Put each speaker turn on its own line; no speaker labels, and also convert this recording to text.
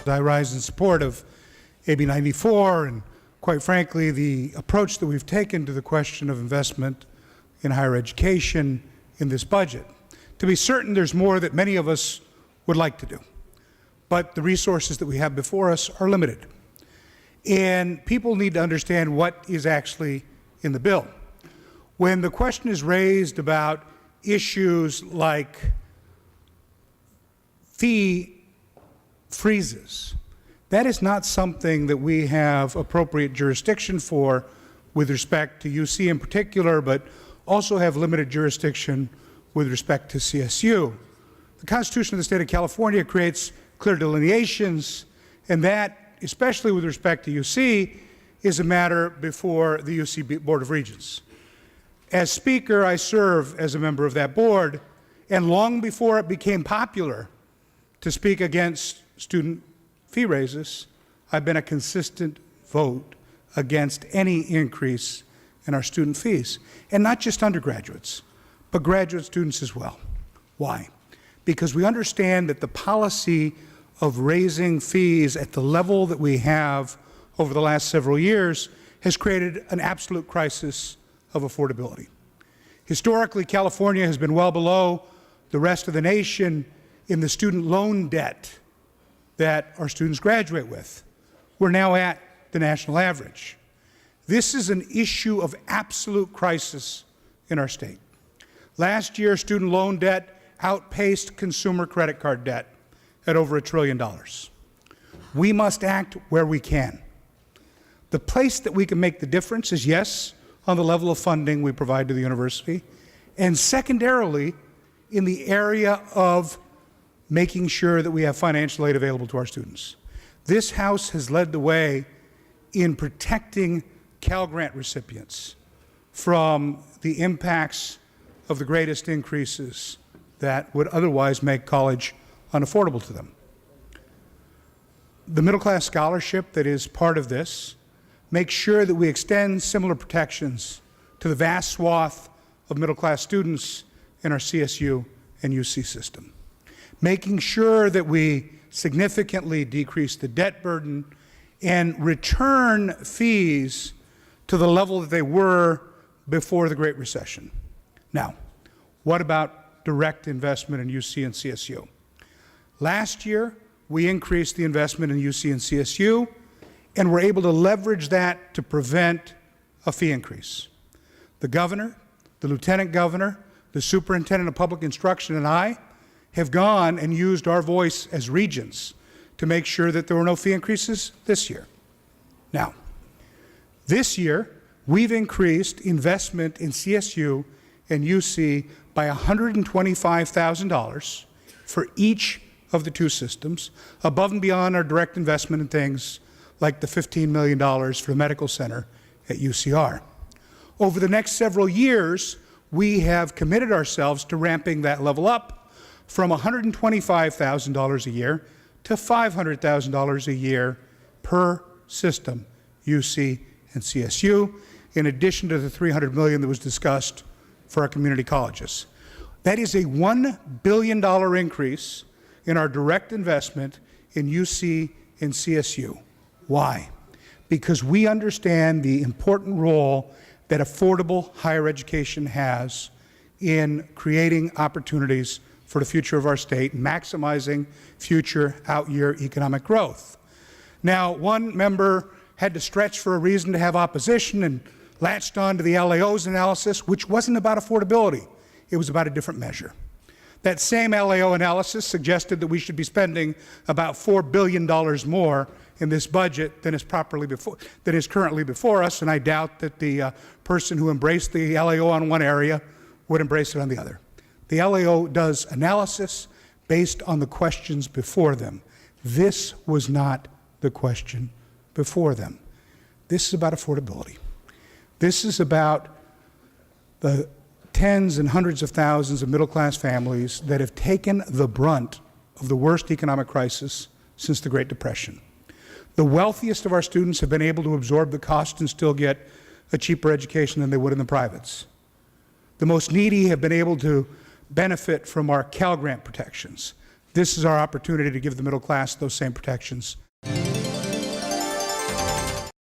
I rise in support of AB 94 and, quite frankly, the approach that we've taken to the question of investment in higher education in this budget. To be certain, there's more that many of us would like to do, but the resources that we have before us are limited. And people need to understand what is actually in the bill. When the question is raised about issues like fee freezes, that is not something that we have appropriate jurisdiction for with respect to UC in particular, but also have limited jurisdiction with respect to CSU. The Constitution of the State of California creates clear delineations, and that, especially with respect to UC, is a matter before the UC Board of Regents. As Speaker, I serve as a member of that board, and long before it became popular to speak against student fee raises, I've been a consistent vote against any increase in our student fees, and not just undergraduates, but graduate students as well. Why? Because we understand that the policy of raising fees at the level that we have over the last several years has created an absolute crisis of affordability. Historically, California has been well below the rest of the nation in the student loan debt that our students graduate with. We're now at the national average. This is an issue of absolute crisis in our state. Last year, student loan debt outpaced consumer credit card debt at over $1 trillion. We must act where we can. The place that we can make the difference is, yes, on the level of funding we provide to the university, and secondarily, in the area of making sure that we have financial aid available to our students. This House has led the way in protecting Cal Grant recipients from the impacts of the greatest increases that would otherwise make college unaffordable to them. The middle class scholarship that is part of this makes sure that we extend similar protections to the vast swath of middle class students in our CSU and UC system, making sure that we significantly decrease the debt burden and return fees to the level that they were before the Great Recession. Now, what about direct investment in UC and CSU? Last year, we increased the investment in UC and CSU, and we're able to leverage that to prevent a fee increase. The governor, the lieutenant governor, the superintendent of public instruction, and I have gone and used our voice as regents to make sure that there were no fee increases this year. Now, this year, we've increased investment in CSU and UC by $125,000 for each of the two systems, above and beyond our direct investment in things like the $15 million for the medical center at UCR. Over the next several years, we have committed ourselves to ramping that level up from $125,000 a year to $500,000 a year per system, UC and CSU, in addition to the $300 million that was discussed for our community colleges. That is a $1 billion increase in our direct investment in UC and CSU. Why? Because we understand the important role that affordable higher education has in creating opportunities for the future of our state, maximizing future out-year economic growth. Now, one member had to stretch for a reason to have opposition and latched on to the LAO's analysis, which wasn't about affordability. It was about a different measure. That same LAO analysis suggested that we should be spending about $4 billion more in this budget than is currently before us, and I doubt that the person who embraced the LAO on one area would embrace it on the other. The LAO does analysis based on the questions before them. This was not the question before them. This is about affordability. This is about the tens and hundreds of thousands of middle-class families that have taken the brunt of the worst economic crisis since the Great Depression. The wealthiest of our students have been able to absorb the cost and still get a cheaper education than they would in the privates. The most needy have been able to benefit from our Cal Grant protections. this is our opportunity to give the middle class those same protections.